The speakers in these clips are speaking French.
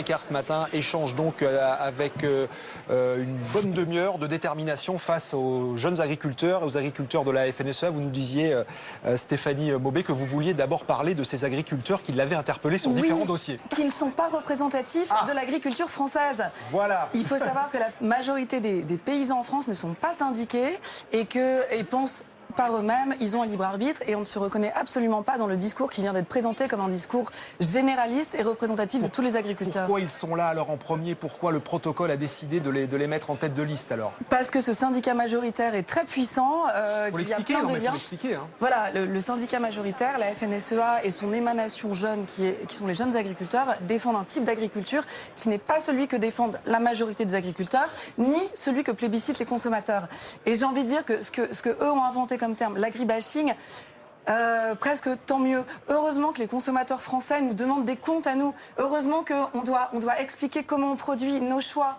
Car ce matin échange donc avec une bonne demi-heure de détermination face aux jeunes agriculteurs et aux agriculteurs de la FNSEA. Vous nous disiez, Stéphanie Maubé, que vous vouliez d'abord parler de ces agriculteurs qui l'avaient interpellé sur différents dossiers. Qui ne sont pas représentatifs de l'agriculture française. Voilà. Il faut savoir que la majorité des paysans en France ne sont pas syndiqués et pensent par eux-mêmes, ils ont un libre arbitre et on ne se reconnaît absolument pas dans le discours qui vient d'être présenté comme un discours généraliste et représentatif de tous les agriculteurs. Pourquoi ils sont là alors en premier? Pourquoi le protocole a décidé de les mettre en tête de liste alors? Parce que ce syndicat majoritaire est très puissant. Il faut l'expliquer, hein. Voilà, le syndicat majoritaire, la FNSEA et son émanation jeune, qui sont les jeunes agriculteurs, défendent un type d'agriculture qui n'est pas celui que défendent la majorité des agriculteurs, ni celui que plébiscitent les consommateurs. Et j'ai envie de dire que ce que eux ont inventé comme terme, l'agribashing, presque tant mieux. Heureusement que les consommateurs français nous demandent des comptes à nous. Heureusement qu'on doit expliquer comment on produit nos choix.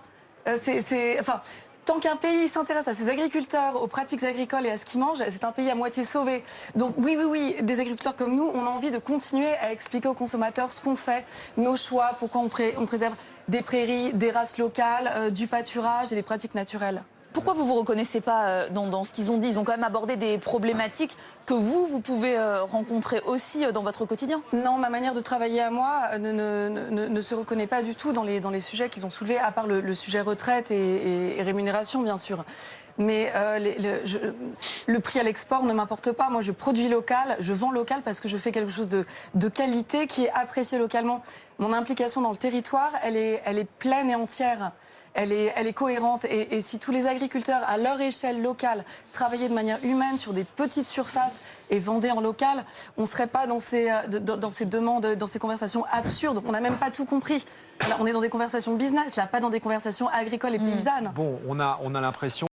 Tant qu'un pays s'intéresse à ses agriculteurs, aux pratiques agricoles et à ce qu'ils mangent, c'est un pays à moitié sauvé. Donc oui, des agriculteurs comme nous, on a envie de continuer à expliquer aux consommateurs ce qu'on fait, nos choix, pourquoi on préserve des prairies, des races locales, du pâturage et des pratiques naturelles. Pourquoi vous ne vous reconnaissez pas dans ce qu'ils ont dit? Ils ont quand même abordé des problématiques que vous pouvez rencontrer aussi dans votre quotidien. Non, ma manière de travailler à moi ne se reconnaît pas du tout dans les sujets qu'ils ont soulevés, à part le sujet retraite et rémunération, bien sûr. Mais le prix à l'export ne m'importe pas. Moi, je produis local, je vends local parce que je fais quelque chose de qualité qui est apprécié localement. Mon implication dans le territoire, elle est pleine et entière. Elle est cohérente et si tous les agriculteurs à leur échelle locale travaillaient de manière humaine sur des petites surfaces et vendaient en local, on ne serait pas dans ces demandes, dans ces conversations absurdes. On n'a même pas tout compris. Là, on est dans des conversations business, là, pas dans des conversations agricoles et paysannes. Bon, on a l'impression